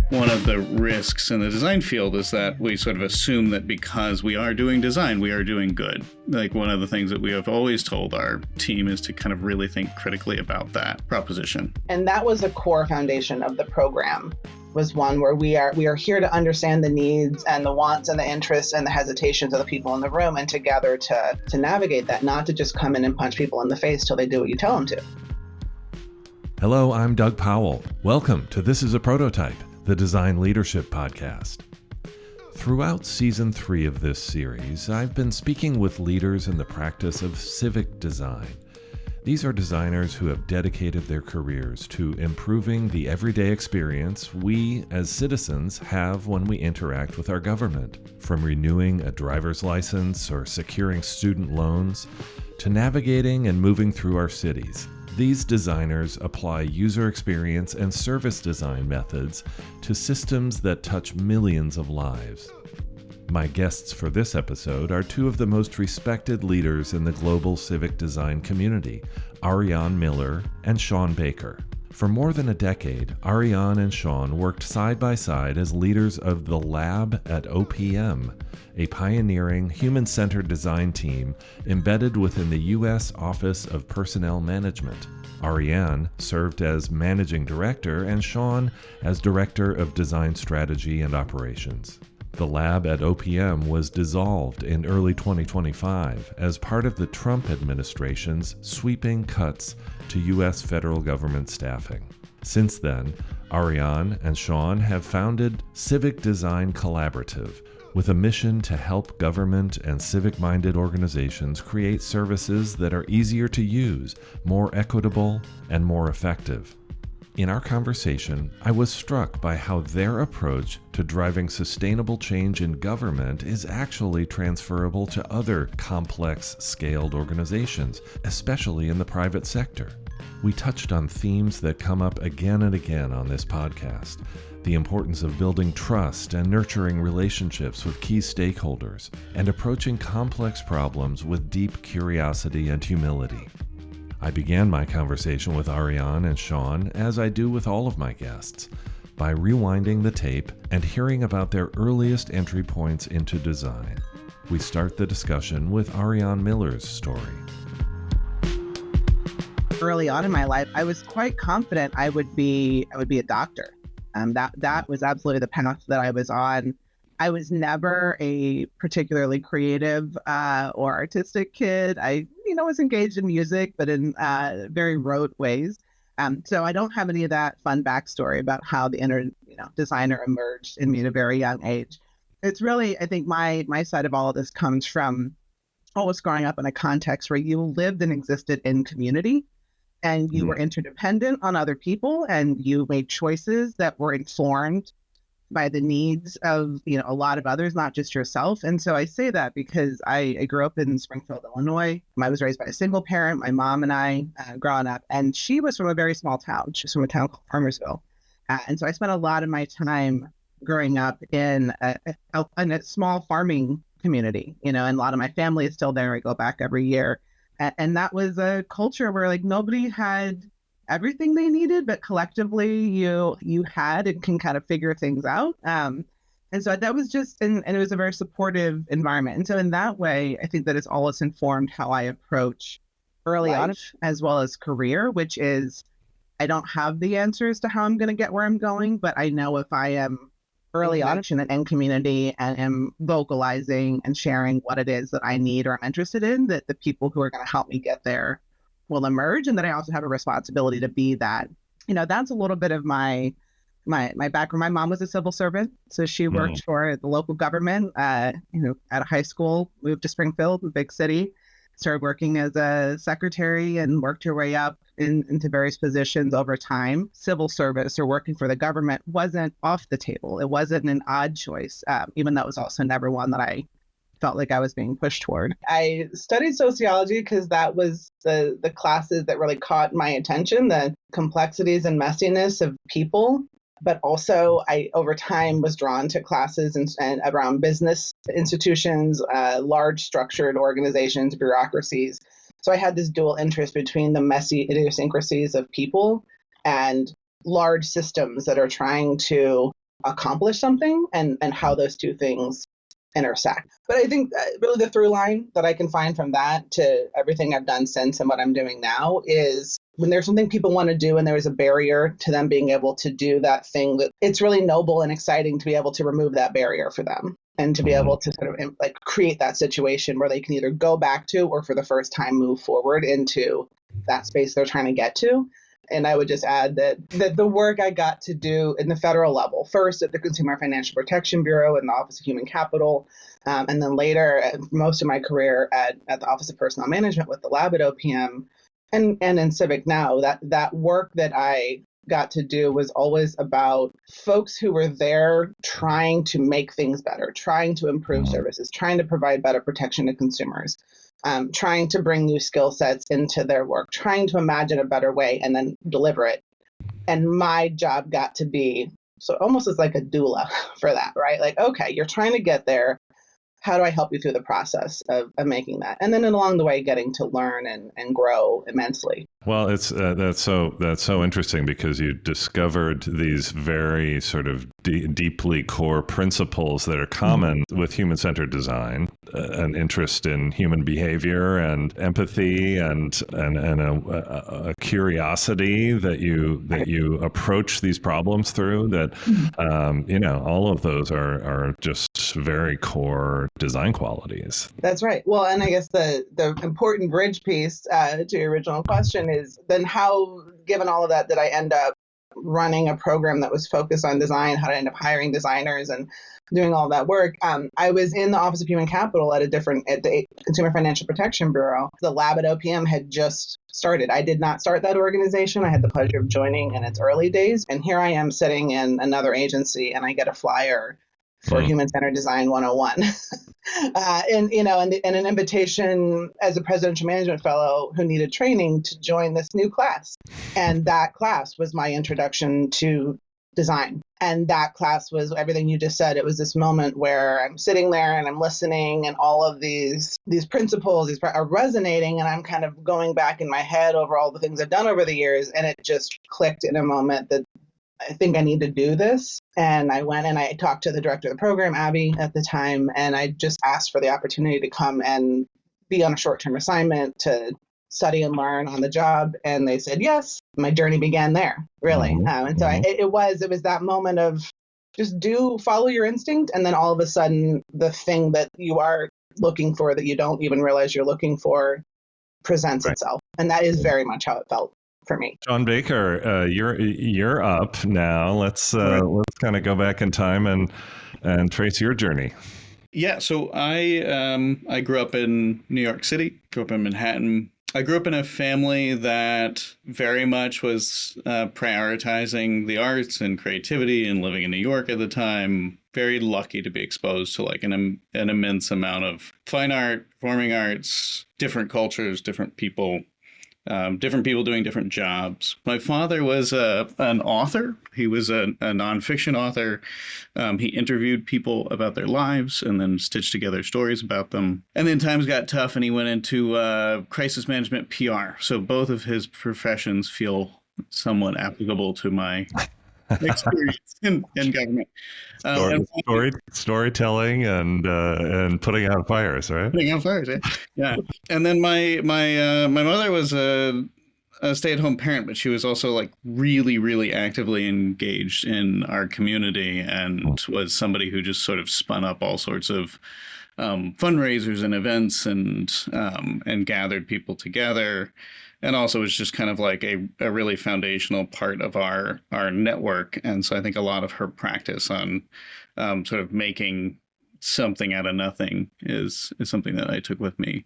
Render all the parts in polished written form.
One of the risks in the design field is that we sort of assume that because we are doing design, we are doing good. Like, one of the things that we have always told our team is to kind of really think critically about that proposition. And that was a core foundation of the program, was one where we are here to understand the needs and the wants and the interests and the hesitations of the people in the room, and together to navigate that, not to just come in and punch people in the face till they do what you tell them to. Hello, I'm Doug Powell. Welcome to This is a Prototype, the Design Leadership Podcast. Throughout Season 3 of this series, I've been speaking with leaders in the practice of civic design. These are designers who have dedicated their careers to improving the everyday experience we as citizens have when we interact with our government, from renewing a driver's license or securing student loans to navigating and moving through our cities. These designers apply user experience and service design methods to systems that touch millions of lives. My guests for this episode are two of the most respected leaders in the global civic design community, Arianne Miller and Sean Baker. For more than a decade, Arianne and Sean worked side by side as leaders of the Lab at OPM, a pioneering human-centered design team embedded within the U.S. Office of Personnel Management. Arianne served as managing director and Sean as director of design strategy and operations. The Lab at OPM was dissolved in early 2025 as part of the Trump administration's sweeping cuts to U.S. federal government staffing. Since then, Arianne and Sean have founded Civic Design Collaborative, with a mission to help government and civic-minded organizations create services that are easier to use, more equitable, and more effective. In our conversation, I was struck by how their approach to driving sustainable change in government is actually transferable to other complex, scaled organizations, especially in the private sector. We touched on themes that come up again and again on this podcast: the importance of building trust and nurturing relationships with key stakeholders, and approaching complex problems with deep curiosity and humility. I began my conversation with Arianne and Sean, as I do with all of my guests, by rewinding the tape and hearing about their earliest entry points into design. We start the discussion with Arianne Miller's story. Early on in my life, I was quite confident I would be a doctor. That was absolutely the path that I was on. I was never a particularly creative or artistic kid. I was engaged in music, but in very rote ways. So I don't have any of that fun backstory about how the inner designer emerged in me at a very young age. It's really, I think, my side of all of this comes from always growing up in a context where you lived and existed in community, and you were interdependent on other people, and you made choices that were informed by the needs of a lot of others, not just yourself. And so I say that because I grew up in Springfield, Illinois. I was raised by a single parent, my mom and I, growing up, and she was from a very small town. She's from a town called Farmersville. And so I spent a lot of my time growing up in a small farming community, and a lot of my family is still there. I go back every year. And that was a culture where nobody had everything they needed, but collectively you had and can kind of figure things out. And so that was just, and it was a very supportive environment. And so in that way, I think that it's always informed how I approach early on as well as career, which is, I don't have the answers to how I'm going to get where I'm going, but I know if I am early on in community and am vocalizing and sharing what it is that I need or I'm interested in, that the people who are going to help me get there will emerge, and that I also have a responsibility to be that. That's a little bit of my background. My mom was a civil servant, so she worked for the local government. At a high school, moved to Springfield, a big city, started working as a secretary, and worked her way up into various positions over time. Civil service or working for the government wasn't off the table. It wasn't an odd choice, even though it was also never one that I felt like I was being pushed toward. I studied sociology because that was the classes that really caught my attention, the complexities and messiness of people. But also I, over time, was drawn to classes and around business institutions, large structured organizations, bureaucracies. So I had this dual interest between the messy idiosyncrasies of people and large systems that are trying to accomplish something, and how those two things intersect. But I think really the through line that I can find from that to everything I've done since and what I'm doing now is when there's something people want to do and there is a barrier to them being able to do that thing, that it's really noble and exciting to be able to remove that barrier for them and to be able to sort of like create that situation where they can either go back to or for the first time move forward into that space they're trying to get to. And I would just add that the work I got to do in the federal level, first at the Consumer Financial Protection Bureau and the Office of Human Capital, and then later, most of my career at the Office of Personnel Management with the lab at OPM, and in Civic now, that work that I got to do was always about folks who were there trying to make things better, trying to improve services, trying to provide better protection to consumers. Trying to bring new skill sets into their work, trying to imagine a better way and then deliver it. And my job got to be so almost as like a doula for that, right? Like, okay, you're trying to get there. How do I help you through the process of making that? And then along the way, getting to learn and grow immensely. Well, it's that's so interesting because you discovered these very sort of deeply core principles that are common with human-centered design, an interest in human behavior and empathy and a curiosity that you approach these problems through. That all of those are just very core design qualities. That's right. Well, and I guess the important bridge piece to your original question is then how, given all of that, did I end up running a program that was focused on design? How did I end up hiring designers and doing all that work? I was in the Office of Human Capital at the Consumer Financial Protection Bureau. The lab at OPM had just started. I did not start that organization. I had the pleasure of joining in its early days. And here I am sitting in another agency and I get a flyer for Human-Centered Design 101. and an invitation as a presidential management fellow who needed training to join this new class. And that class was my introduction to design. And that class was everything you just said. It was this moment where I'm sitting there and I'm listening and all of these principles are resonating and I'm kind of going back in my head over all the things I've done over the years. And it just clicked in a moment that I think I need to do this. And I went and I talked to the director of the program, Abby, at the time, and I just asked for the opportunity to come and be on a short-term assignment to study and learn on the job. And they said yes. My journey began there, really. And so it was that moment of just follow your instinct. And then all of a sudden, the thing that you are looking for that you don't even realize you're looking for presents itself. And that is very much how it felt for me. Sean Baker, you're up now. Let's kind of go back in time and trace your journey. Yeah, so I grew up in New York City, grew up in Manhattan. I grew up in a family that very much was prioritizing the arts and creativity and living in New York at the time. Very lucky to be exposed to like an immense amount of fine art, performing arts, different cultures, different people doing different jobs. My father was an author. He was a nonfiction author. He interviewed people about their lives and then stitched together stories about them. And then times got tough and he went into crisis management PR. So both of his professions feel somewhat applicable to my experience in government. Storytelling and putting out fires, right? Putting out fires, yeah. And then my mother was a stay-at-home parent, but she was also like really, really actively engaged in our community and was somebody who just sort of spun up all sorts of fundraisers and events and gathered people together. And also was just kind of like a really foundational part of our network. And so I think a lot of her practice on sort of making something out of nothing is something that I took with me.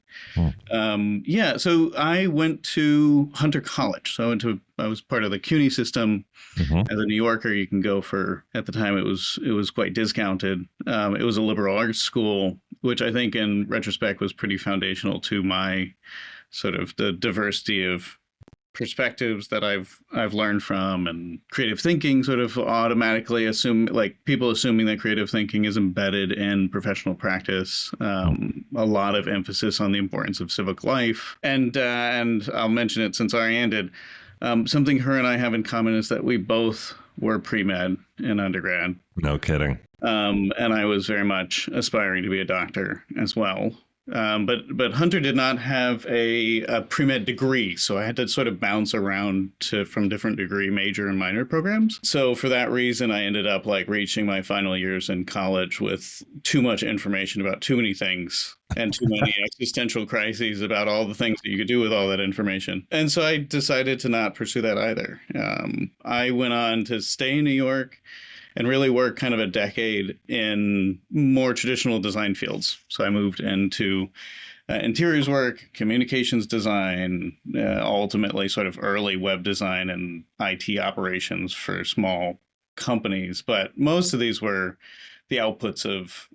So I went to Hunter College. So I was part of the CUNY system. As a New Yorker, you can go for, at the time it was quite discounted. It was a liberal arts school, which I think in retrospect was pretty foundational to my sort of the diversity of perspectives that I've learned from, and creative thinking sort of automatically people assuming that creative thinking is embedded in professional practice. A lot of emphasis on the importance of civic life. And I'll mention it since Arianne did. Something her and I have in common is that we both were pre-med in undergrad. No kidding. And I was very much aspiring to be a doctor as well. But Hunter did not have a pre-med degree, so I had to sort of bounce around from different degree major and minor programs. So for that reason, I ended up reaching my final years in college with too much information about too many things and too many existential crises about all the things that you could do with all that information. And so I decided to not pursue that either. I went on to stay in New York and really work kind of a decade in more traditional design fields. So I moved into interiors work, communications design, ultimately sort of early web design and IT operations for small companies. But most of these were the outputs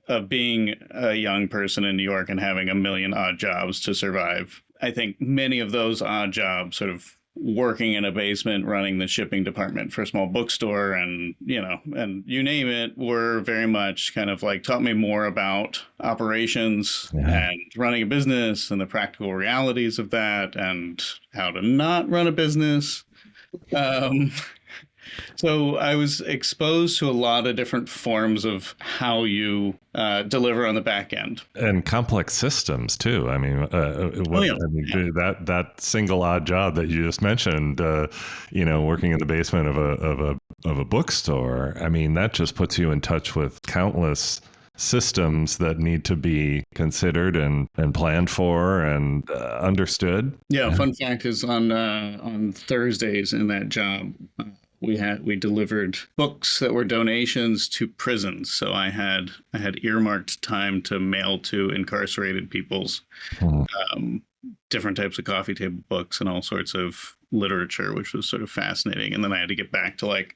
of being a young person in New York and having a million odd jobs to survive. I think many of those odd jobs, sort of working in a basement, running the shipping department for a small bookstore, and you name it, were very much kind of taught me more about operations and running a business and the practical realities of that and how to not run a business. So I was exposed to a lot of different forms of how you deliver on the back end. And complex systems, too. I mean, that single odd job that you just mentioned, working in the basement of a bookstore, I mean, that just puts you in touch with countless systems that need to be considered and planned for and understood. Yeah, fun fact is on Thursdays in that job, we delivered books that were donations to prisons. So I had earmarked time to mail to incarcerated people's different types of coffee table books and all sorts of literature, which was sort of fascinating. And then I had to get back to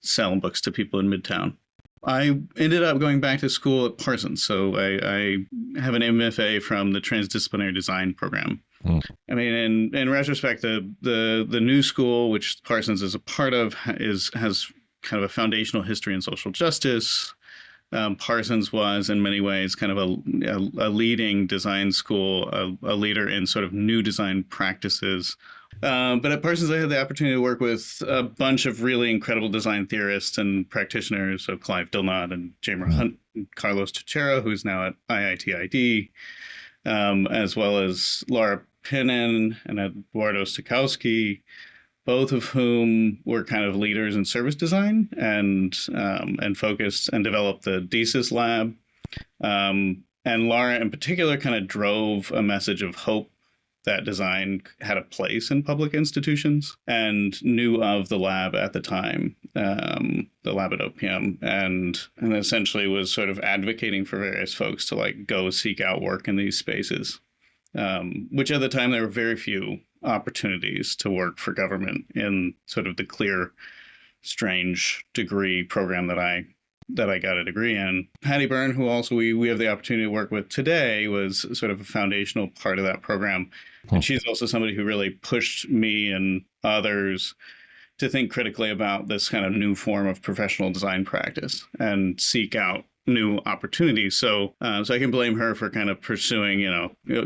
selling books to people in Midtown. I ended up going back to school at Parsons. So I have an MFA from the Transdisciplinary Design program. I mean, in retrospect, the new school, which Parsons is a part of, has kind of a foundational history in social justice. Parsons was, in many ways, kind of a leading design school, a leader in sort of new design practices. But at Parsons, I had the opportunity to work with a bunch of really incredible design theorists and practitioners, so Clive Dilnot and Jamer Hunt, and Carlos Teixeira, who's now at IITID, as well as Laura Pinnan and Eduardo Stokowski, both of whom were kind of leaders in service design and focused and developed the DESIS lab. And Laura in particular kind of drove a message of hope that design had a place in public institutions, and knew of the lab at the time, the lab at OPM, and essentially was sort of advocating for various folks to go seek out work in these spaces. Which at the time there were very few opportunities to work for government in sort of the clear, strange degree program that I got a degree in. Patty Byrne, who also we have the opportunity to work with today, was sort of a foundational part of that program. And she's also somebody who really pushed me and others to think critically about this kind of new form of professional design practice and seek out new opportunities. So I can blame her for kind of pursuing,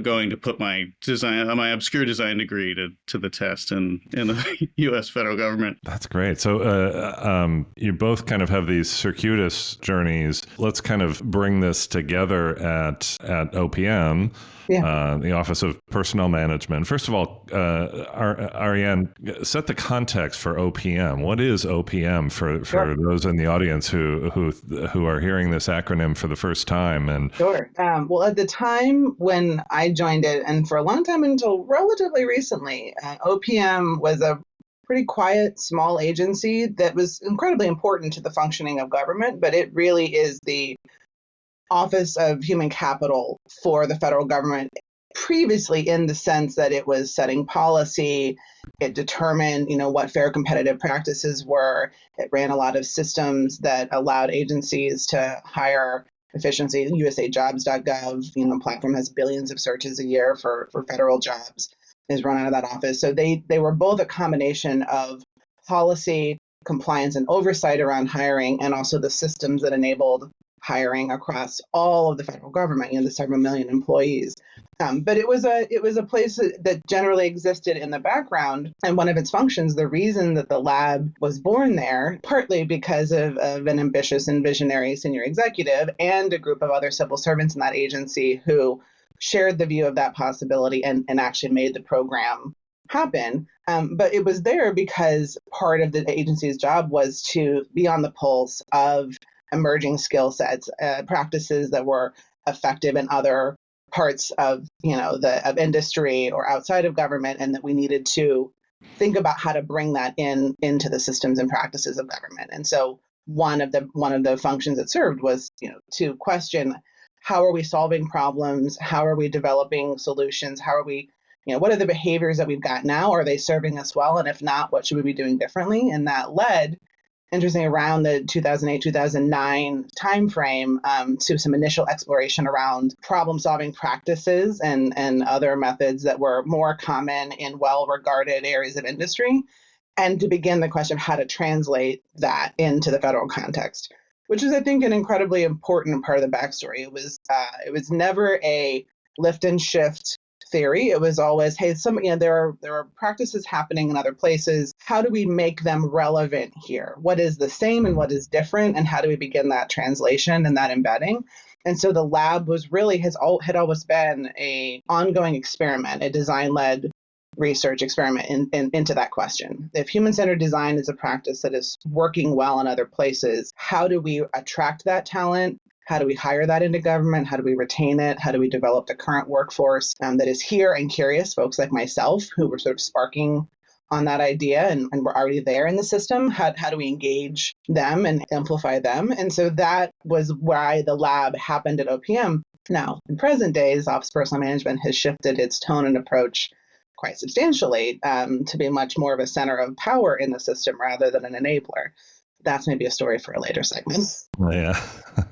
going to put my obscure design degree to the test in the U.S. federal government. That's great. So you both kind of have these circuitous journeys. Let's kind of bring this together at OPM. Yeah. The Office of Personnel Management. First of all, Arianne, set the context for OPM. What is OPM for those in the audience who are hearing this acronym for the first time? And Sure. Well, at the time when I joined it, and for a long time until relatively recently, OPM was a pretty quiet, small agency that was incredibly important to the functioning of government, but it really is the Office of Human Capital for the federal government, previously in the sense that it was setting policy, it determined, what fair competitive practices were, it ran a lot of systems that allowed agencies to hire efficiency. USAjobs.gov, platform has billions of searches a year for federal jobs, is run out of that office. So they were both a combination of policy, compliance, and oversight around hiring, and also the systems that enabled hiring across all of the federal government, the several million employees. But it was a place that generally existed in the background. And one of its functions, the reason that the lab was born there, partly because of an ambitious and visionary senior executive and a group of other civil servants in that agency who shared the view of that possibility and actually made the program happen. But it was there because part of the agency's job was to be on the pulse of emerging skill sets, practices that were effective in other parts of of industry or outside of government, and that we needed to think about how to bring that into the systems and practices of government. And so one of the functions it served was to question, how are we solving problems? How are we developing solutions? How are we what are the behaviors that we've got now? Are they serving us well? And if not, what should we be doing differently? And that led, interestingly, around the 2008-2009 timeframe to some initial exploration around problem-solving practices and other methods that were more common in well-regarded areas of industry, and to begin the question of how to translate that into the federal context, which is, I think, an incredibly important part of the backstory. It was never a lift and shift theory. It was always, hey, there are practices happening in other places. How do we make them relevant here? What is the same and what is different? And how do we begin that translation and that embedding? And so the lab had always been an ongoing experiment, a design-led research experiment into that question. If human-centered design is a practice that is working well in other places, how do we attract that talent? How do we hire that into government? How do we retain it? How do we develop the current workforce that is here and curious, folks like myself who were sort of sparking on that idea and were already there in the system? How do we engage them and amplify them? And so that was why the lab happened at OPM. Now, in present days, Office of Personnel Management has shifted its tone and approach quite substantially to be much more of a center of power in the system rather than an enabler. That's maybe a story for a later segment. Yeah,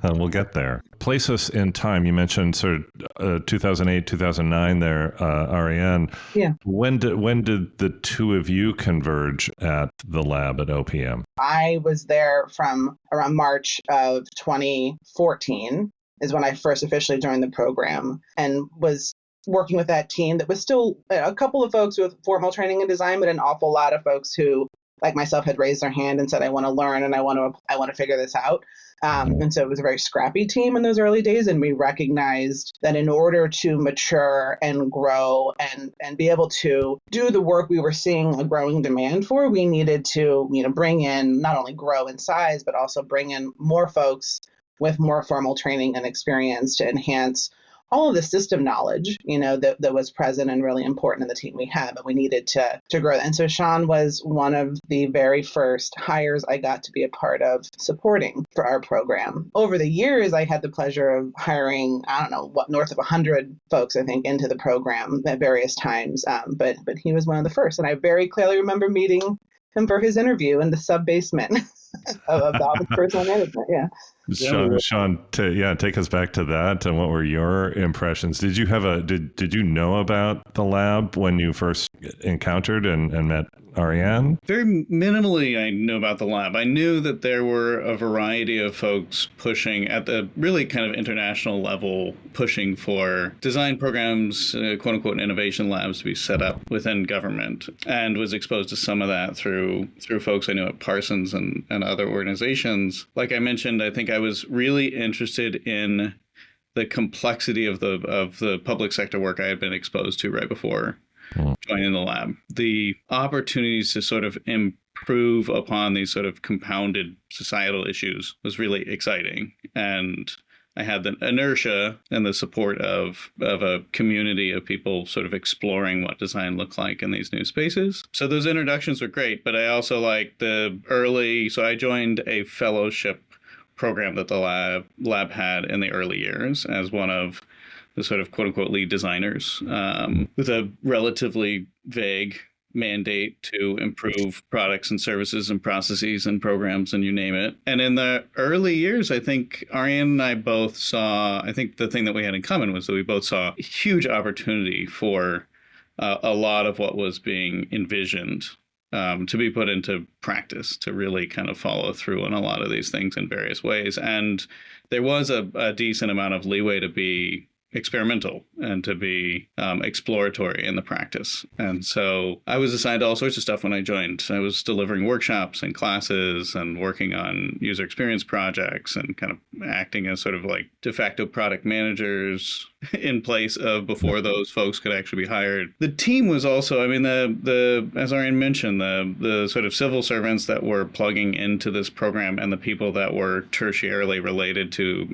we'll get there. Place us in time. You mentioned sort of 2008, 2009 there, Arianne. Yeah. When did the two of you converge at the lab at OPM? I was there from around March of 2014 is when I first officially joined the program, and was working with that team that was still a couple of folks with formal training in design, but an awful lot of folks who, like myself, had raised their hand and said, I want to learn and I want to figure this out. And so it was a very scrappy team in those early days. And we recognized that in order to mature and grow and be able to do the work we were seeing a growing demand for, we needed to, bring in, not only grow in size, but also bring in more folks with more formal training and experience to enhance all of the system knowledge, that was present and really important in the team we had, but we needed to grow. And so Sean was one of the very first hires I got to be a part of supporting for our program. Over the years, I had the pleasure of hiring, north of 100 folks, I think, into the program at various times. But he was one of the first. And I very clearly remember meeting him for his interview in the sub-basement of the Office of Personnel Management. Yeah. Sean, take us back to that. And what were your impressions? Did you did you know about the lab when you first encountered and met Arianne? Very minimally, I knew about the lab. I knew that there were a variety of folks pushing at the really kind of international level, pushing for design programs, quote unquote, innovation labs to be set up within government, and was exposed to some of that through folks I knew at Parsons and other organizations. Like I mentioned, I think I was really interested in the complexity of the public sector work I had been exposed to right before joining the lab. The opportunities to sort of improve upon these sort of compounded societal issues was really exciting. And I had the inertia and the support of a community of people sort of exploring what design looked like in these new spaces. So those introductions were great, but I also like so I joined a fellowship program that the lab had in the early years as one of the sort of quote unquote lead designers, with a relatively vague mandate to improve products and services and processes and programs and you name it. And in the early years, I think Arianne and I both saw, I think the thing that we had in common was that we both saw a huge opportunity for a lot of what was being envisioned to be put into practice, to really kind of follow through on a lot of these things in various ways. And there was a decent amount of leeway to be experimental and to be exploratory in the practice. And so I was assigned all sorts of stuff when I joined. I was delivering workshops and classes and working on user experience projects and kind of acting as sort of like de facto product managers in place of before those folks could actually be hired. The team was also, I mean, the as Arianne mentioned, the sort of civil servants that were plugging into this program and the people that were tertiarily related to,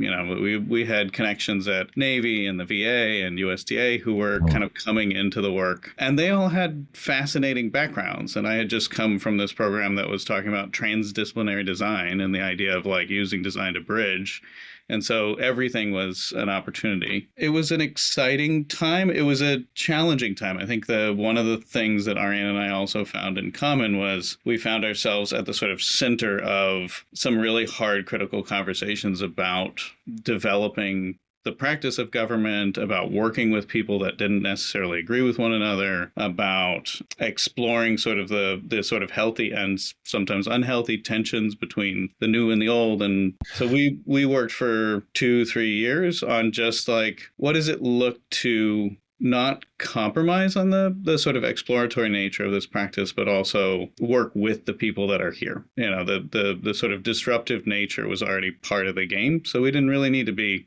we had connections at Navy and the VA and USDA who were kind of coming into the work, and they all had fascinating backgrounds. And I had just come from this program that was talking about transdisciplinary design and the idea of like using design to bridge. And so everything was an opportunity. It was an exciting time. It was a challenging time. I think one of the things that Arianne and I also found in common was we found ourselves at the sort of center of some really hard critical conversations about developing the practice of government, about working with people that didn't necessarily agree with one another, about exploring sort of the sort of healthy and sometimes unhealthy tensions between the new and the old. And so we worked for 2-3 years on just like, what does it look to not compromise on the sort of exploratory nature of this practice, but also work with the people that are here. The sort of disruptive nature was already part of the game. So we didn't really need to be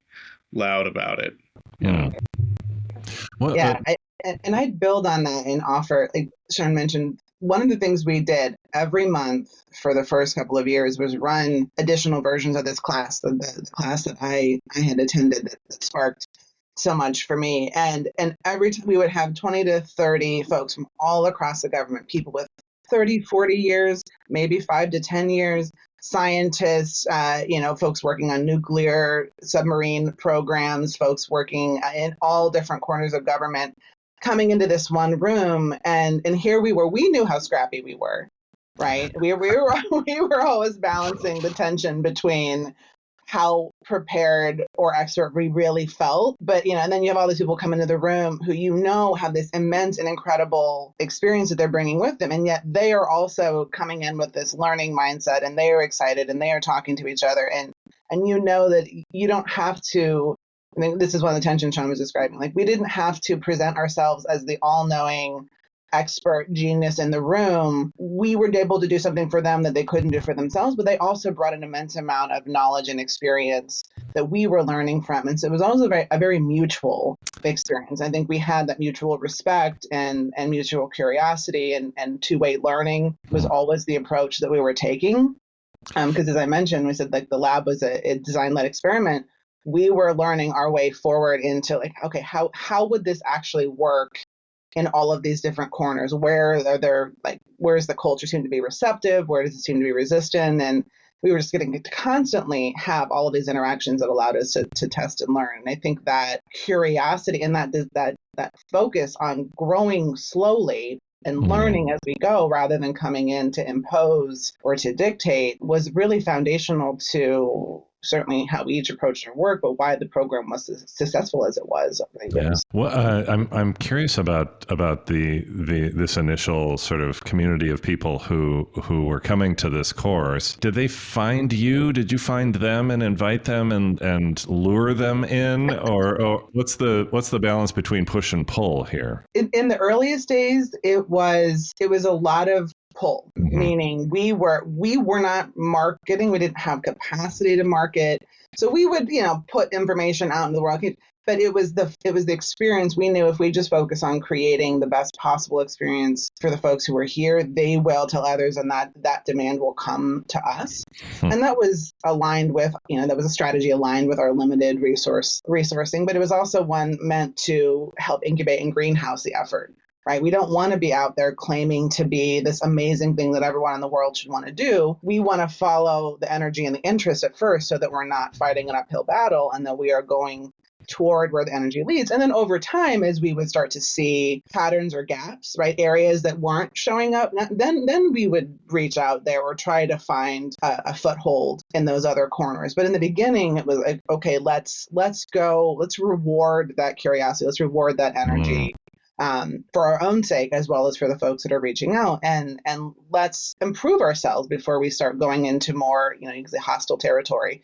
loud about it. Well, Yeah, I'd build on that and offer, like Sean mentioned, one of the things we did every month for the first couple of years was run additional versions of this class, the class that I had attended that sparked so much for me. And every time we would have 20 to 30 folks from all across the government, people with 30, 40 years, maybe 5 to 10 years, scientists, folks working on nuclear submarine programs, folks working in all different corners of government, coming into this one room. And here we were, we knew how scrappy we were, right? We were always balancing the tension between how prepared or expert we really felt. But, and then you have all these people come into the room who, have this immense and incredible experience that they're bringing with them. And yet they are also coming in with this learning mindset, and they are excited and they are talking to each other. And that you don't have to, I think this is one of the tensions Sean was describing. Like, we didn't have to present ourselves as the all-knowing expert genius in the room. We were able to do something for them that they couldn't do for themselves, but they also brought an immense amount of knowledge and experience that we were learning from. And so it was also a very mutual experience. I think we had that mutual respect and mutual curiosity, and two-way learning was always the approach that we were taking. Because as I mentioned, we said like the lab was a design-led experiment. We were learning our way forward into like, okay, how would this actually work in all of these different corners? Where is the culture seem to be receptive? Where does it seem to be resistant? And we were just getting to constantly have all of these interactions that allowed us to test and learn. And I think that curiosity and that focus on growing slowly and learning as we go rather than coming in to impose or to dictate was really foundational to certainly how we each approached our work, but why the program was as successful as it was over the years. Yeah. Well, I'm curious about this initial sort of community of people who were coming to this course. Did they find you? Did you find them and invite them and lure them in, or what's the balance between push and pull here? In the earliest days, it was a lot of pull, meaning we were not marketing. We didn't have capacity to market. So we would, put information out in the world, but it was the experience. We knew if we just focus on creating the best possible experience for the folks who were here, they will tell others, and that demand will come to us. And that was aligned with, that was a strategy aligned with our limited resourcing, but it was also one meant to help incubate and greenhouse the effort. Right? We don't want to be out there claiming to be this amazing thing that everyone in the world should want to do. We want to follow the energy and the interest at first so that we're not fighting an uphill battle and that we are going toward where the energy leads. And then over time, as we would start to see patterns or gaps, right, areas that weren't showing up, then we would reach out there or try to find a foothold in those other corners. But in the beginning, it was like, okay, let's go, let's reward that curiosity, let's reward that energy. for our own sake, as well as for the folks that are reaching out, and let's improve ourselves before we start going into more, you can say hostile territory,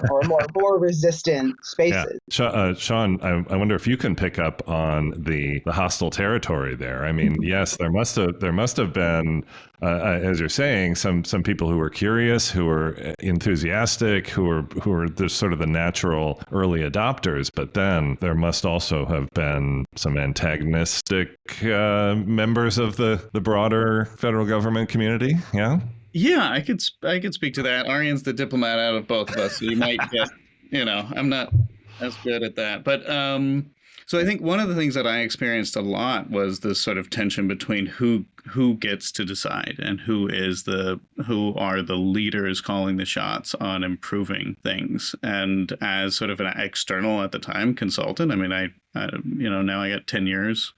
or more resistant spaces. Yeah. Sean, I wonder if you can pick up on the hostile territory there. I mean, yes, there must have been, as you're saying, some people who were curious, who were enthusiastic, who were the sort of the natural early adopters. But then there must also have been some antagonistic members of the broader federal government community. Yeah. Yeah, I could speak to that. Arianne's the diplomat out of both of us, so you might get, I'm not as good at that. But so I think one of the things that I experienced a lot was this sort of tension between who gets to decide and who are the leaders calling the shots on improving things. And as sort of an external at the time consultant, I mean, I now I got 10 years.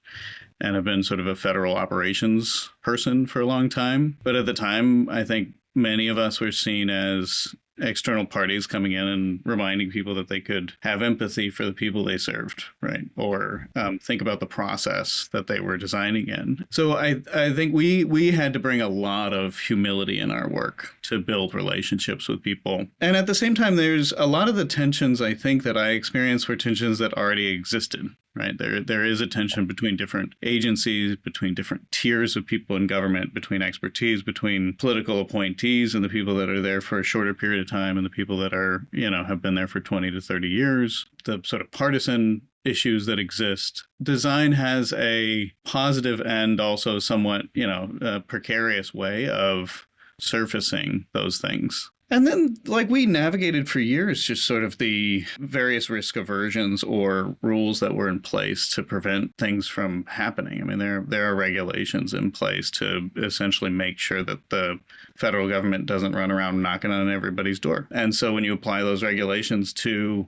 And I've been sort of a federal operations person for a long time. But at the time, I think many of us were seen as external parties coming in and reminding people that they could have empathy for the people they served, right? Or think about the process that they were designing in. So I think we had to bring a lot of humility in our work to build relationships with people. And at the same time, there's a lot of the tensions I think that I experienced were tensions that already existed. Right. There is a tension between different agencies, between different tiers of people in government, between expertise, between political appointees and the people that are there for a shorter period of time and the people that are, have been there for 20 to 30 years, the sort of partisan issues that exist. Design has a positive and also somewhat, a precarious way of surfacing those things. And then, we navigated for years just sort of the various risk aversions or rules that were in place to prevent things from happening. I mean, there are regulations in place to essentially make sure that the federal government doesn't run around knocking on everybody's door. And so when you apply those regulations to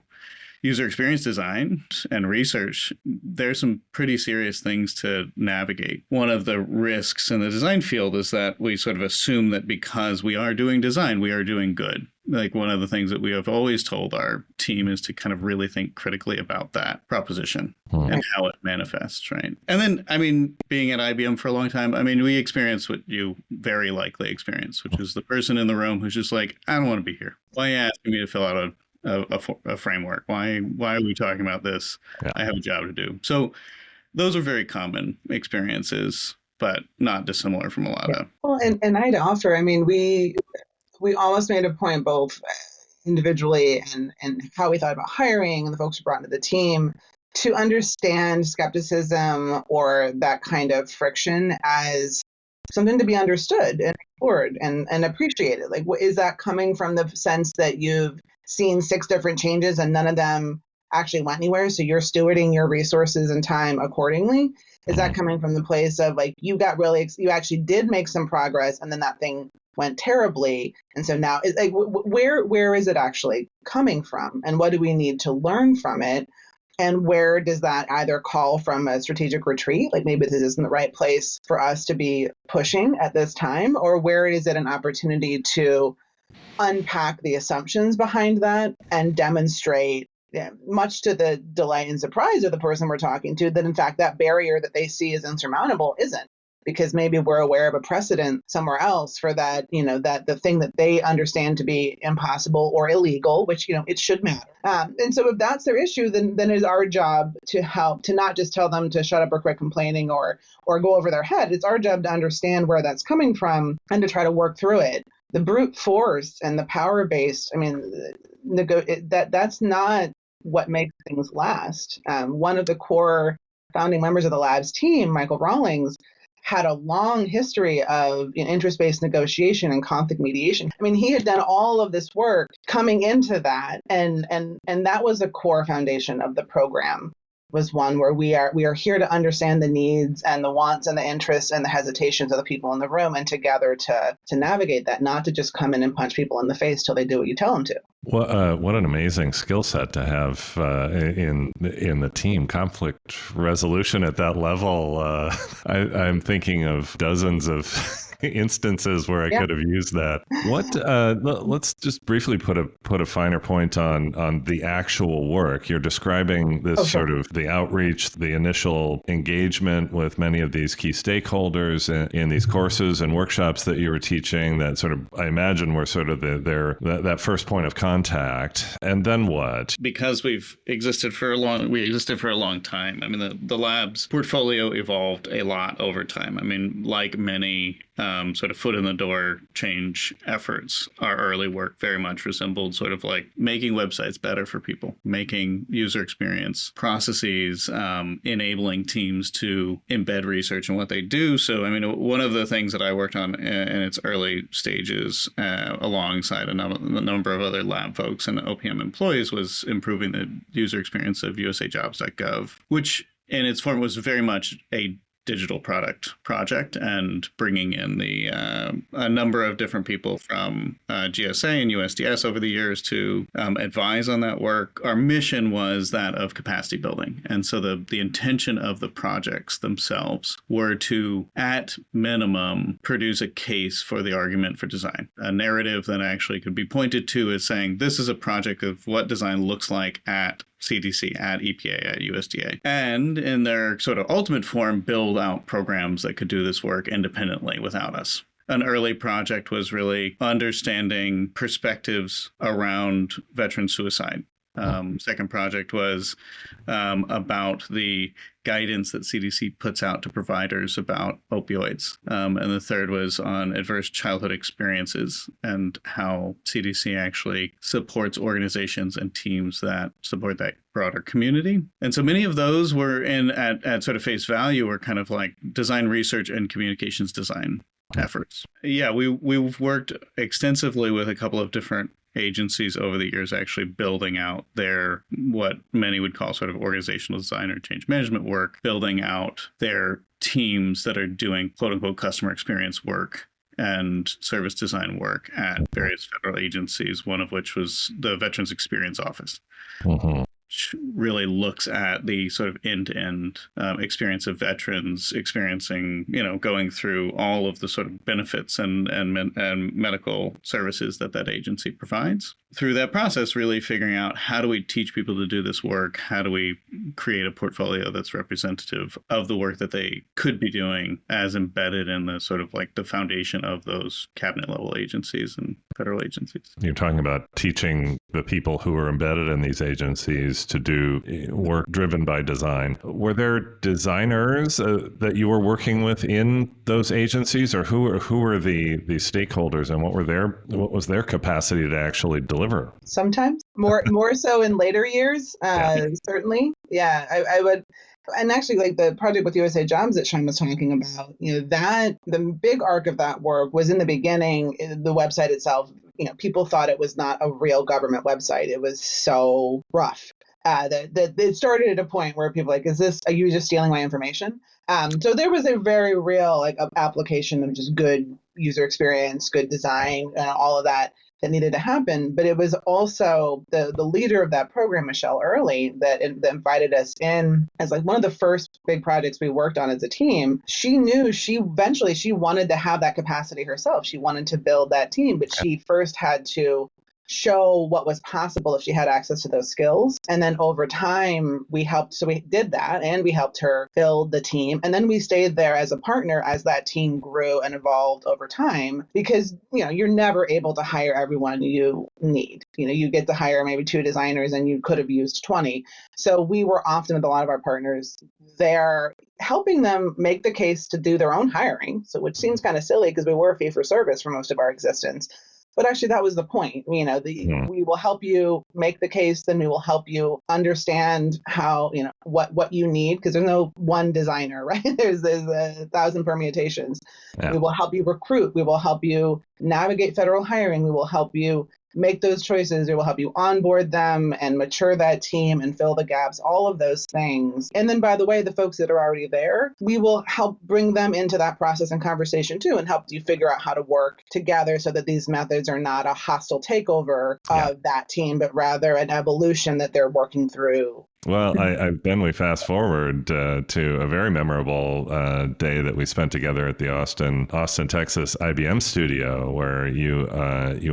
user experience design and research, there's some pretty serious things to navigate. One of the risks in the design field is that we sort of assume that because we are doing design, we are doing good. One of the things that we have always told our team is to kind of really think critically about that proposition and how it manifests, right? And then, I mean, being at IBM for a long time, I mean, we experienced what you very likely experience, which is the person in the room who's just like, I don't want to be here. Why are you asking me to fill out a framework? Why are we talking about this? Yeah. I have a job to do. So those are very common experiences, but not dissimilar from a lot of. Well, and I'd offer, I mean, we almost made a point, both individually and how we thought about hiring and the folks who brought into the team, to understand skepticism or that kind of friction as something to be understood and explored and appreciated. Is that coming from the sense that you've seen 6 different changes and none of them actually went anywhere, so you're stewarding your resources and time accordingly? Is that coming from the place of you actually did make some progress and then that thing went terribly, and so now it's where is it actually coming from, and what do we need to learn from it? And where does that either call from a strategic retreat, maybe this isn't the right place for us to be pushing at this time, or where is it an opportunity to unpack the assumptions behind that and demonstrate, much to the delight and surprise of the person we're talking to, that in fact that barrier that they see as insurmountable isn't, because maybe we're aware of a precedent somewhere else for that, that the thing that they understand to be impossible or illegal, which, it should matter. And so if that's their issue, then it's our job to help, to not just tell them to shut up or quit complaining or go over their head. It's our job to understand where that's coming from and to try to work through it. The brute force and the power-based, I mean, that's not what makes things last. One of the core founding members of the labs team, Michael Rawlings, had a long history of interest-based negotiation and conflict mediation. I mean, he had done all of this work coming into that, and that was a core foundation of the program. Was one where we are here to understand the needs and the wants and the interests and the hesitations of the people in the room, and together to navigate that, not to just come in and punch people in the face till they do what you tell them to. Well, what an amazing skill set to have in the team. Conflict resolution at that level. I'm thinking of dozens of instances where I could have used that. What? Let's just briefly put a finer point on the actual work. You're describing this sort of the outreach, the initial engagement with many of these key stakeholders in these courses and workshops that you were teaching. That sort of, I imagine, were sort of that first point of contact. And then what? Because we existed for a long time. I mean, the lab's portfolio evolved a lot over time. I mean, like many sort of foot in the door change efforts, our early work very much resembled sort of like making websites better for people, making user experience processes, enabling teams to embed research in what they do. So, I mean, one of the things that I worked on in its early stages alongside a number of other lab folks and OPM employees was improving the user experience of usajobs.gov, which in its form was very much a digital project and bringing in a number of different people from GSA and USDS over the years to advise on that work. Our mission was that of capacity building. And so the intention of the projects themselves were to, at minimum, produce a case for the argument for design, a narrative that actually could be pointed to as saying, this is a project of what design looks like at CDC, at EPA, at USDA, and in their sort of ultimate form, build out programs that could do this work independently without us. An early project was really understanding perspectives around veteran suicide. Second project was about the guidance that CDC puts out to providers about opioids. And the third was on adverse childhood experiences and how CDC actually supports organizations and teams that support that broader community. And so many of those were at sort of face value were kind of like design research and communications design efforts. Yeah, we've worked extensively with a couple of different agencies over the years, actually building out their, what many would call sort of organizational design or change management work, building out their teams that are doing quote unquote customer experience work and service design work at various federal agencies, one of which was the Veterans Experience Office. Mm-hmm. Which really looks at the sort of end-to-end experience of veterans experiencing, going through all of the sort of benefits and medical services that agency provides. Through that process, really figuring out how do we teach people to do this work? How do we create a portfolio that's representative of the work that they could be doing as embedded in the sort of like the foundation of those cabinet level agencies and federal agencies? You're talking about teaching the people who are embedded in these agencies to do work driven by design. Were there designers that you were working with in those agencies, or who were the stakeholders, and what was their capacity to actually deliver? Sometimes more so in later years, certainly. Yeah, I would. And actually, like the project with USA Jobs that Sean was talking about, that the big arc of that work was in the beginning, the website itself, people thought it was not a real government website. It was so rough that it started at a point where people were like, are you just stealing my information? So there was a very real application of just good user experience, good design, and all of that needed to happen. But it was also the leader of that program, Michelle Early, that invited us in as like one of the first big projects we worked on as a team. She knew she wanted to have that capacity herself. She wanted to build that team, but she first had to show what was possible if she had access to those skills. And then over time, we did that, and we helped her build the team. And then we stayed there as a partner as that team grew and evolved over time, because, you're never able to hire everyone you need. You get to hire maybe 2 designers and you could have used 20. So we were often with a lot of our partners there, helping them make the case to do their own hiring. So which seems kind of silly because we were fee for service for most of our existence. But actually, that was the point. We will help you make the case, then we will help you understand how, what you need, because there's no one designer, right? There's 1,000 permutations. Yeah. We will help you recruit. We will help you navigate federal hiring. We will help you make those choices. We will help you onboard them and mature that team and fill the gaps, all of those things. And then, by the way, the folks that are already there, we will help bring them into that process and conversation too, and help you figure out how to work together so that these methods are not a hostile takeover of that team, but rather an evolution that they're working through Well, then we fast forward to a very memorable day that we spent together at the Austin, Texas IBM studio, where you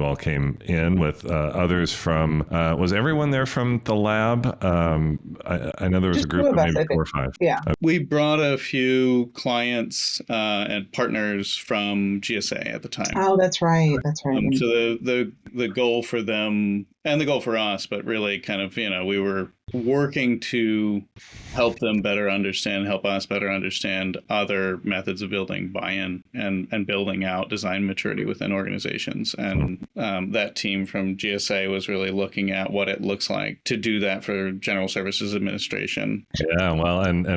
all came in with others from. Was everyone there from the lab? I know there was Just a group of maybe 4 or 5. Yeah. We brought a few clients and partners from GSA at the time. Oh, that's right. That's right. So the goal for them and the goal for us, but really kind of, we were working to help them better understand, help us better understand other methods of building buy-in and building out design maturity within organizations. And that team from GSA was really looking at what it looks like to do that for General Services Administration. Yeah, well, and I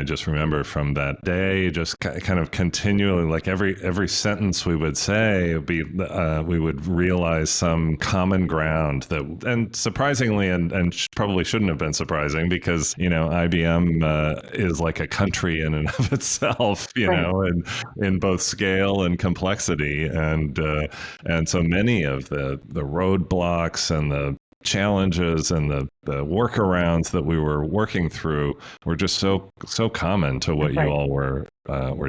just remember from that day, just kind of continually, like every sentence we would say, we would realize some common ground and surprisingly, and probably shouldn't have been surprising because, IBM is like a country in and of itself, and in both scale and complexity. And so many of the roadblocks and the challenges and the workarounds that we were working through were just so common to what you all were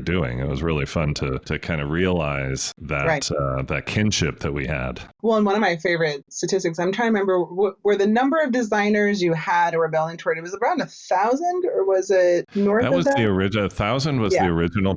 doing. It was really fun to kind of realize that that kinship that we had. Well, and one of my favorite statistics, I'm trying to remember, were the number of designers you had or were building toward, it was around 1,000 or was it north of that? That was the original, 1,000 was the original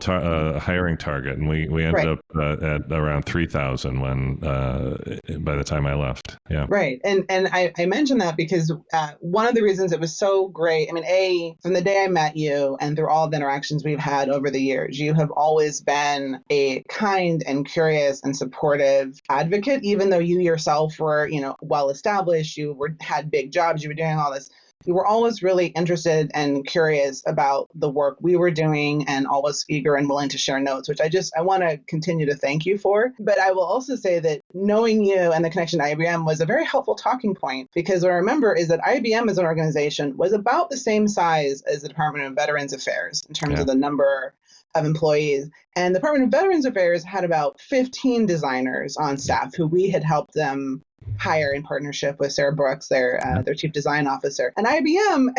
hiring target. And we ended up at around 3,000 by the time I left. Yeah. Right. And I mentioned that because one of the reasons it was so great, from the day I met you and through all the interactions we've had over the years, you have always been a kind and curious and supportive advocate, even though you yourself were, well established, had big jobs, you were doing all this. You were always really interested and curious about the work we were doing and always eager and willing to share notes, which I want to continue to thank you for. But I will also say that knowing you and the connection to IBM was a very helpful talking point, because what I remember is that IBM as an organization was about the same size as the Department of Veterans Affairs in terms of the number of employees. And the Department of Veterans Affairs had about 15 designers on staff who we had helped them hire in partnership with Sarah Brooks, their chief design officer. And IBM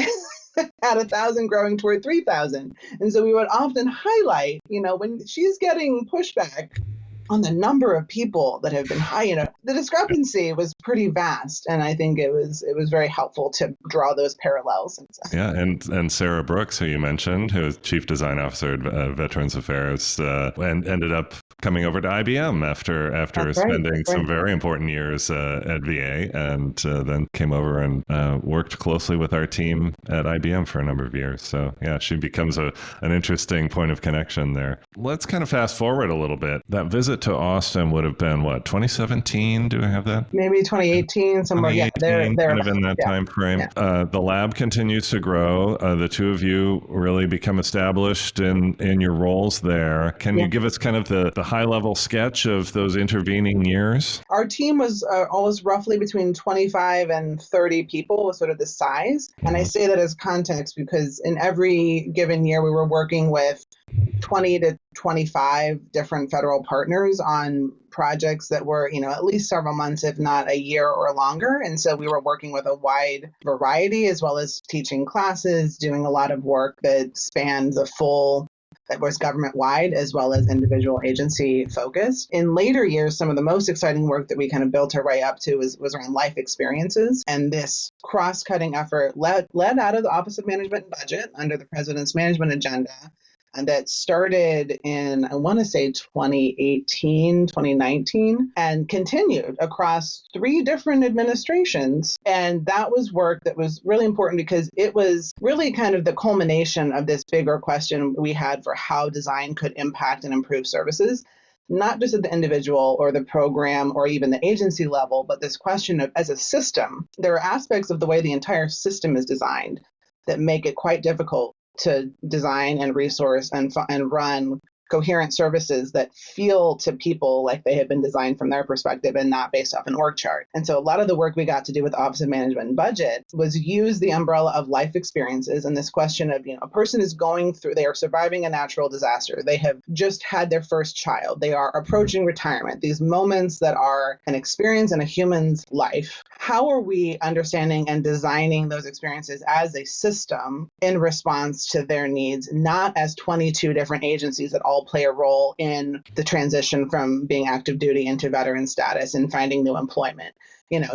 had 1,000 growing toward 3,000. And so we would often highlight, when she's getting pushback on the number of people that have been hired, the discrepancy was pretty vast. And I think it was very helpful to draw those parallels. Yeah. And Sarah Brooks, who you mentioned, who was chief design officer at Veterans Affairs, and ended up coming over to IBM after spending some very important years at VA, and then came over and worked closely with our team at IBM for a number of years. So yeah, she becomes an interesting point of connection there. Let's kind of fast forward a little bit. That visit to Austin would have been 2017? Do I have that? Maybe 2018, somewhere. 2018, Yeah, they're kind of in that time frame. Yeah. The lab continues to grow. The two of you really become established in your roles there. Can you give us kind of the high-level sketch of those intervening years? Our team was always roughly between 25 and 30 people, was sort of the size. And I say that as context because in every given year we were working with 20 to 25 different federal partners on projects that were, at least several months, if not a year or longer. And so we were working with a wide variety, as well as teaching classes, doing a lot of work that spanned the full, that was government-wide as well as individual agency focused. In later years, some of the most exciting work that we kind of built our way up to was around life experiences. And this cross-cutting effort led out of the Office of Management and Budget under the President's Management Agenda, and that started in, I want to say 2018, 2019, and continued across 3 different administrations. And that was work that was really important because it was really kind of the culmination of this bigger question we had for how design could impact and improve services, not just at the individual or the program or even the agency level, but this question of, as a system, there are aspects of the way the entire system is designed that make it quite difficult to design and resource and run coherent services that feel to people like they have been designed from their perspective and not based off an org chart. And so a lot of the work we got to do with the Office of Management and Budget was use the umbrella of life experiences and this question of, a person is going through, they are surviving a natural disaster. They have just had their first child. They are approaching retirement. These moments that are an experience in a human's life. How are we understanding and designing those experiences as a system in response to their needs, not as 22 different agencies that all play a role in the transition from being active duty into veteran status and finding new employment?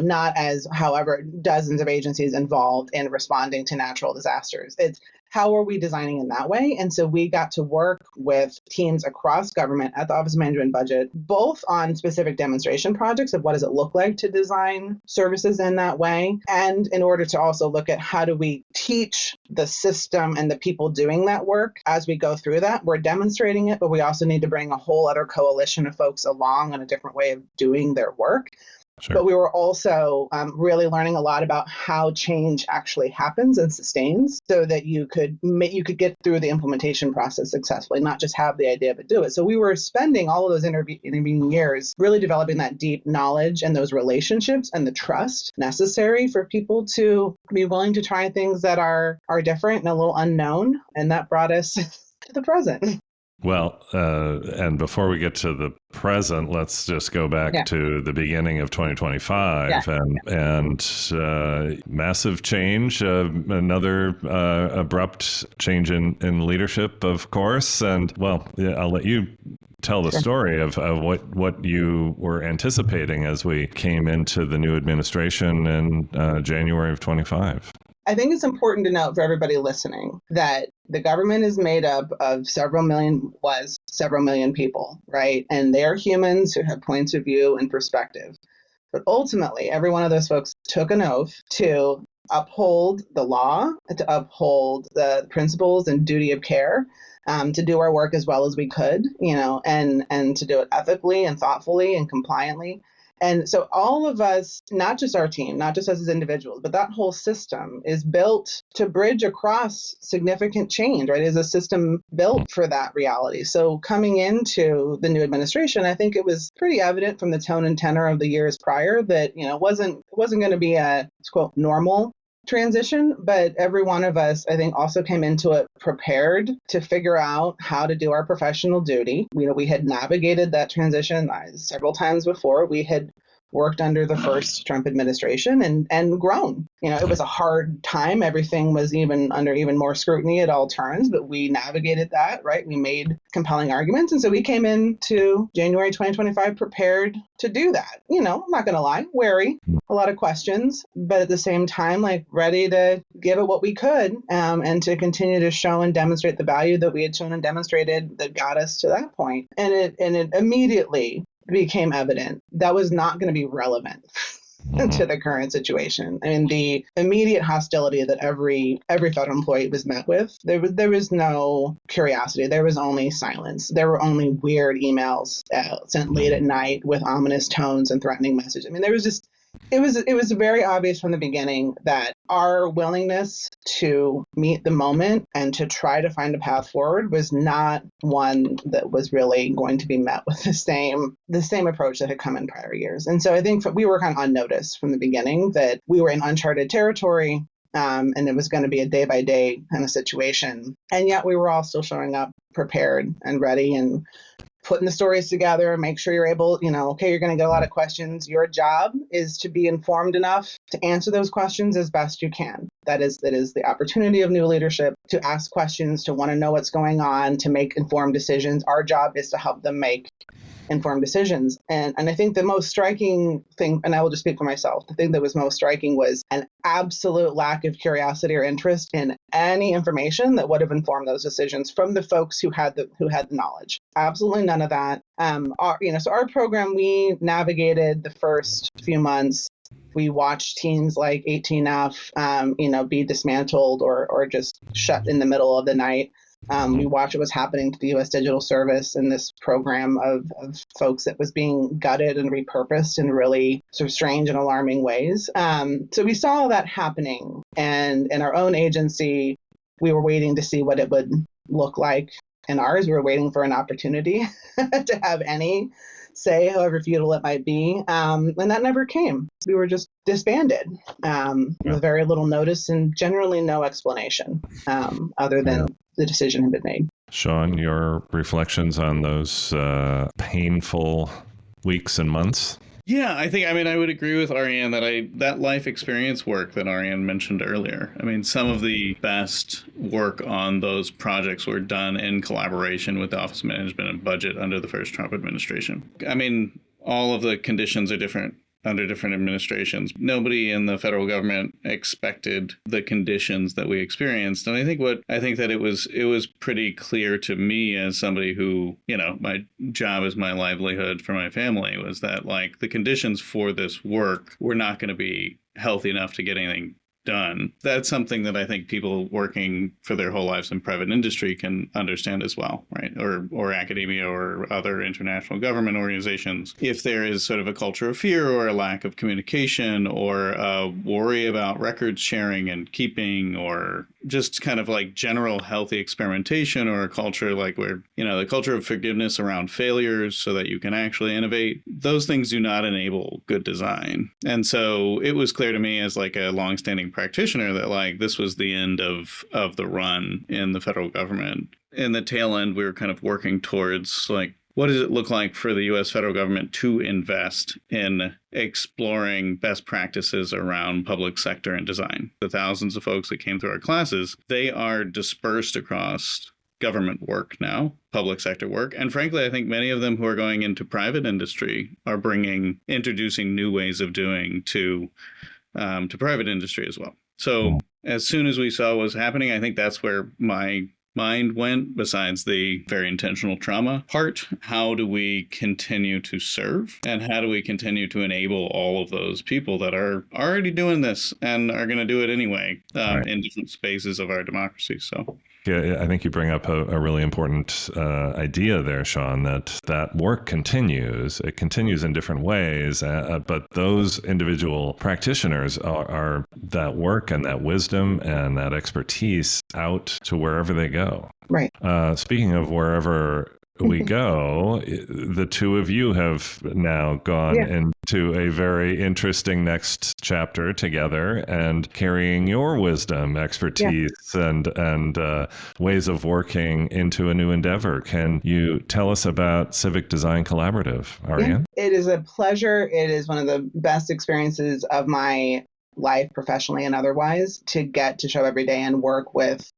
Not as however dozens of agencies involved in responding to natural disasters. It's how are we designing in that way? And so we got to work with teams across government at the Office of Management and Budget, both on specific demonstration projects of what does it look like to design services in that way, and in order to also look at how do we teach the system and the people doing that work as we go through that. We're demonstrating it, but we also need to bring a whole other coalition of folks along on a different way of doing their work. Sure. But we were also really learning a lot about how change actually happens and sustains so that you could get through the implementation process successfully, not just have the idea but do it. So we were spending all of those intervening years really developing that deep knowledge and those relationships and the trust necessary for people to be willing to try things that are different and a little unknown. And that brought us to the present. Well, and before we get to the present, let's just go back to the beginning of 2025 and massive change, another abrupt change in leadership, of course. And well, I'll let you tell the story of what you were anticipating as we came into the new administration in January of 25. I think it's important to note for everybody listening that the government is made up of several million people, right? And they're humans who have points of view and perspective. But ultimately, every one of those folks took an oath to uphold the law, to uphold the principles and duty of care, to do our work as well as we could, and to do it ethically and thoughtfully and compliantly. And so all of us, not just our team, not just us as individuals, but that whole system is built to bridge across significant change, right? Is a system built for that reality. So coming into the new administration, I think it was pretty evident from the tone and tenor of the years prior that, it wasn't going to be a, quote, normal transition, but every one of us, I think, also came into it prepared to figure out how to do our professional duty. We had navigated that transition several times before. We had worked under the first Trump administration and grown. It was a hard time. Everything was under even more scrutiny at all turns, but we navigated that, right? We made compelling arguments. And so we came into January 2025 prepared to do that. I'm not going to lie, wary, a lot of questions, but at the same time, ready to give it what we could and to continue to show and demonstrate the value that we had shown and demonstrated that got us to that point. And it immediately became evident that was not going to be relevant to the current situation. I mean, the immediate hostility that every federal employee was met with, there was no curiosity. There was only silence. There were only weird emails sent late at night with ominous tones and threatening messages. I mean, there was just it was very obvious from the beginning that our willingness to meet the moment and to try to find a path forward was not one that was really going to be met with the same approach that had come in prior years. And so I think we were kind of on notice from the beginning that we were in uncharted territory. And it was going to be a day-by-day kind of situation. And yet we were all still showing up prepared and ready and putting the stories together, make sure you're able, okay, you're going to get a lot of questions. Your job is to be informed enough to answer those questions as best you can. That is the opportunity of new leadership, to ask questions, to want to know what's going on, to make informed decisions. Our job is to help them make informed decisions. And I think the most striking thing, and I will just speak for myself, the thing that was most striking was an absolute lack of curiosity or interest in any information that would have informed those decisions from the folks who had the knowledge. Absolutely none of that. So our program, we navigated the first few months. We watched teams like 18F, be dismantled or just shut in the middle of the night. We watched what was happening to the U.S. Digital Service and this program of folks that was being gutted and repurposed in really sort of strange and alarming ways. So we saw all that happening. And in our own agency, we were waiting to see what it would look like in ours. We were waiting for an opportunity to have any say, however futile it might be. And that never came. We were just disbanded with very little notice and generally no explanation other than the decision had been made. Sean, your reflections on those painful weeks and months? Yeah, I would agree with Arianne that life experience work that Arianne mentioned earlier. I mean, some of the best work on those projects were done in collaboration with the Office of Management and Budget under the first Trump administration. I mean, all of the conditions are different under different administrations. Nobody in the federal government expected the conditions that we experienced. And I think that it was pretty clear to me as somebody who, my job is my livelihood for my family, was that like the conditions for this work were not going to be healthy enough to get anything done. That's something that I think people working for their whole lives in private industry can understand as well, right? Or academia or other international government organizations. If there is sort of a culture of fear or a lack of communication or a worry about record sharing and keeping, or just kind of like general healthy experimentation, or a culture like where, the culture of forgiveness around failures so that you can actually innovate, those things do not enable good design. And so it was clear to me as like a longstanding practitioner that like this was the end of the run in the federal government. In the tail end, we were kind of working towards like, what does it look like for the U.S. federal government to invest in exploring best practices around public sector and design? The thousands of folks that came through our classes, they are dispersed across government work now, public sector work. And frankly, I think many of them who are going into private industry are introducing new ways of doing to private industry as well. So as soon as we saw what was happening, I think that's where my mind went, besides the very intentional trauma part. How do we continue to serve? And how do we continue to enable all of those people that are already doing this and are going to do it anyway in different spaces of our democracy? So. Yeah, I think you bring up a really important idea there, Sean, that work continues. It continues in different ways, but those individual practitioners are that work and that wisdom and that expertise out to wherever they go. Right. Speaking of wherever we go, the two of you have now gone into a very interesting next chapter together and carrying your wisdom, expertise, and ways of working into a new endeavor. Can you tell us about Civic Design Collaborative, Arianne? Yeah. It is a pleasure. It is one of the best experiences of my life, professionally and otherwise, to get to show up every day and work with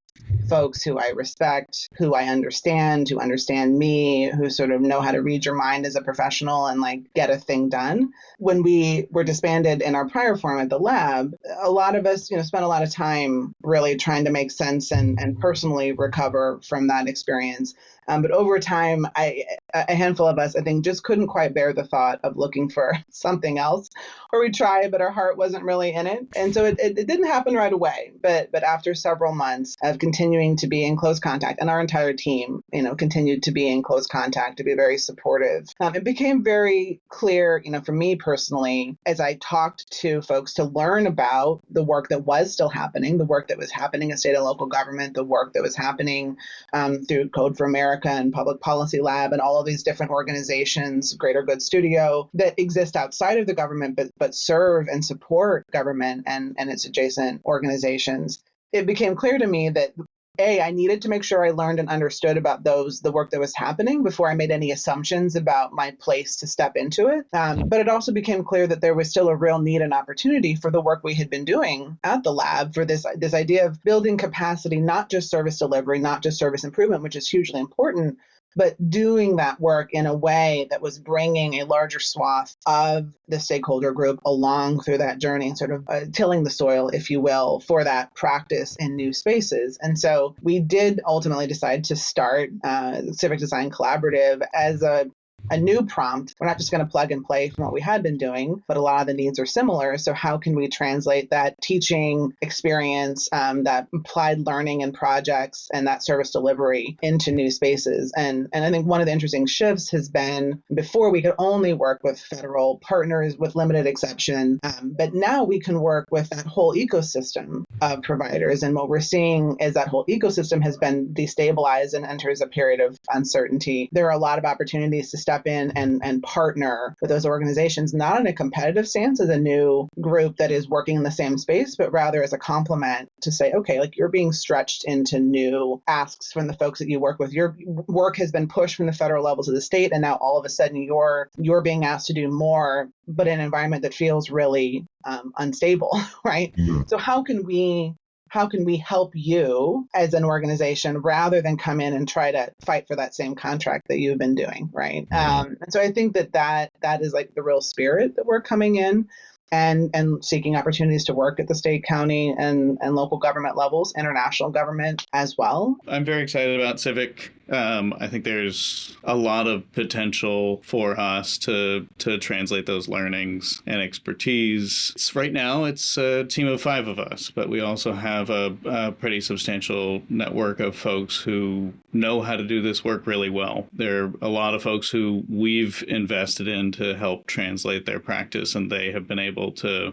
folks who I respect, who I understand, who understand me, who sort of know how to read your mind as a professional and like get a thing done. When we were disbanded in our prior form at the lab, a lot of us, spent a lot of time really trying to make sense and personally recover from that experience. But over time, a handful of us, I think, just couldn't quite bear the thought of looking for something else. Or we tried, but our heart wasn't really in it. And so it didn't happen right away. But after several months of continuing to be in close contact, and our entire team, continued to be in close contact, to be very supportive, it became very clear, for me personally, as I talked to folks to learn about the work that was still happening, the work that was happening in state and local government, the work that was happening through Code for America and Public Policy Lab and all of these different organizations, Greater Good Studio, that exist outside of the government but serve and support government and its adjacent organizations. It became clear to me that I needed to make sure I learned and understood about the work that was happening before I made any assumptions about my place to step into it. But it also became clear that there was still a real need and opportunity for the work we had been doing at the lab for this idea of building capacity, not just service delivery, not just service improvement, which is hugely important, but doing that work in a way that was bringing a larger swath of the stakeholder group along through that journey, sort of tilling the soil, if you will, for that practice in new spaces. And so we did ultimately decide to start Civic Design Collaborative as a a new prompt, we're not just going to plug and play from what we had been doing, but a lot of the needs are similar. So how can we translate that teaching experience, that applied learning and projects and that service delivery into new spaces? And I think one of the interesting shifts has been, before we could only work with federal partners with limited exception, but now we can work with that whole ecosystem of providers. And what we're seeing is that whole ecosystem has been destabilized and enters a period of uncertainty. There are a lot of opportunities to step in and partner with those organizations, not in a competitive stance as a new group that is working in the same space, but rather as a complement to say, okay, like, you're being stretched into new asks from the folks that you work with. Your work has been pushed from the federal level to the state, and now all of a sudden you're being asked to do more, but in an environment that feels really unstable, right? Mm-hmm. So how can we help you as an organization rather than come in and try to fight for that same contract that you've been doing, right? And so I think that is like the real spirit that we're coming in and seeking opportunities to work at the state, county, and local government levels, international government as well. I'm very excited about Civic. I think there's a lot of potential for us to translate those learnings and expertise. Right now, it's a team of 5 of us, but we also have a pretty substantial network of folks who know how to do this work really well. There are a lot of folks who we've invested in to help translate their practice, and they have been able to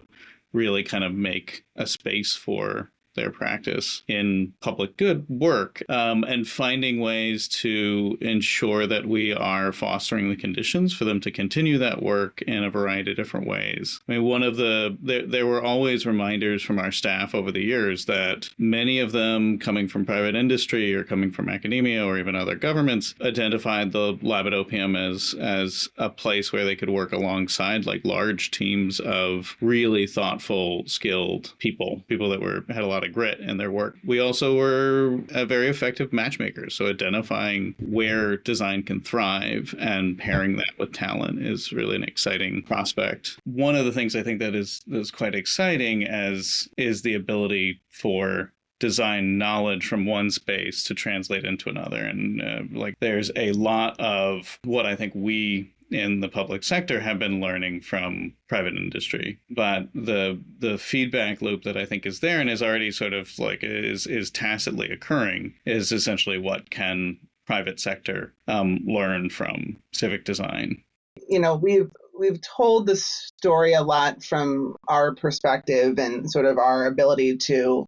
really kind of make a space for their practice in public good work, and finding ways to ensure that we are fostering the conditions for them to continue that work in a variety of different ways. I mean, there were always reminders from our staff over the years that many of them, coming from private industry or coming from academia or even other governments, identified the lab at OPM as a place where they could work alongside like large teams of really thoughtful, skilled people that had a lot of grit in their work. We also were a very effective matchmakers. So identifying where design can thrive and pairing that with talent is really an exciting prospect. One of the things I think that is quite exciting is the ability for design knowledge from one space to translate into another. And there's a lot of what I think we in the public sector have been learning from private industry, but the feedback loop that I think is there and is already sort of like is tacitly occurring is essentially what can private sector learn from civic design. You know, we've told the story a lot from our perspective and sort of our ability to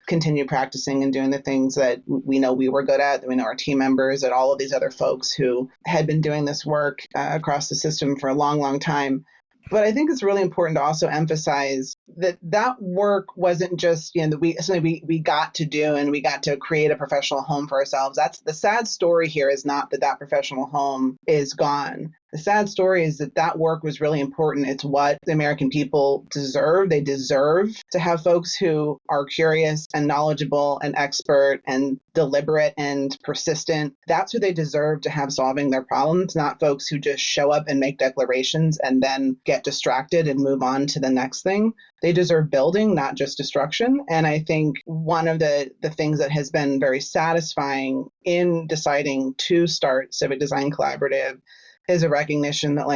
continue practicing and doing the things that we know we were good at, that we know our team members and all of these other folks who had been doing this work across the system for a long, long time. But I think it's really important to also emphasize that work wasn't just, we got to do and we got to create a professional home for ourselves. That's the sad story here, is not that professional home is gone. The sad story is that work was really important. It's what the American people deserve. They deserve to have folks who are curious and knowledgeable and expert and deliberate and persistent. That's who they deserve to have solving their problems, not folks who just show up and make declarations and then get distracted and move on to the next thing. They deserve building, not just destruction. And I think one of the things that has been very satisfying in deciding to start Civic Design Collaborative is a recognition that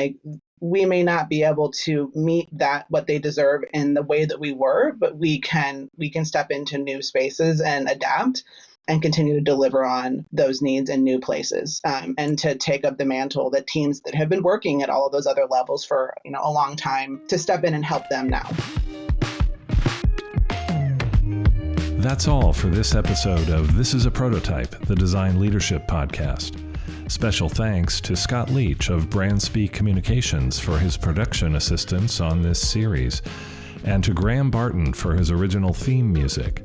we may not be able to meet what they deserve in the way that we were, but we can step into new spaces and adapt and continue to deliver on those needs in new places, and to take up the mantle that teams that have been working at all of those other levels for a long time, to step in and help them now. That's all for this episode of This is a Prototype, the Design Leadership Podcast. Special thanks to Scott Leach of Brandspeak Communications for his production assistance on this series, and to Graham Barton for his original theme music.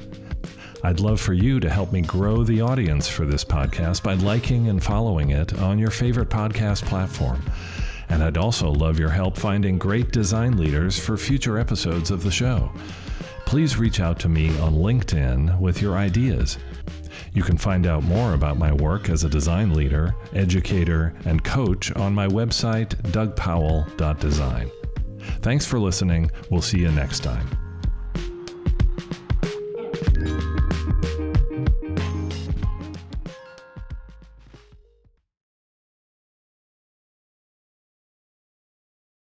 I'd love for you to help me grow the audience for this podcast by liking and following it on your favorite podcast platform. And I'd also love your help finding great design leaders for future episodes of the show. Please reach out to me on LinkedIn with your ideas. You can find out more about my work as a design leader, educator, and coach on my website, dougpowell.design. Thanks for listening. We'll see you next time.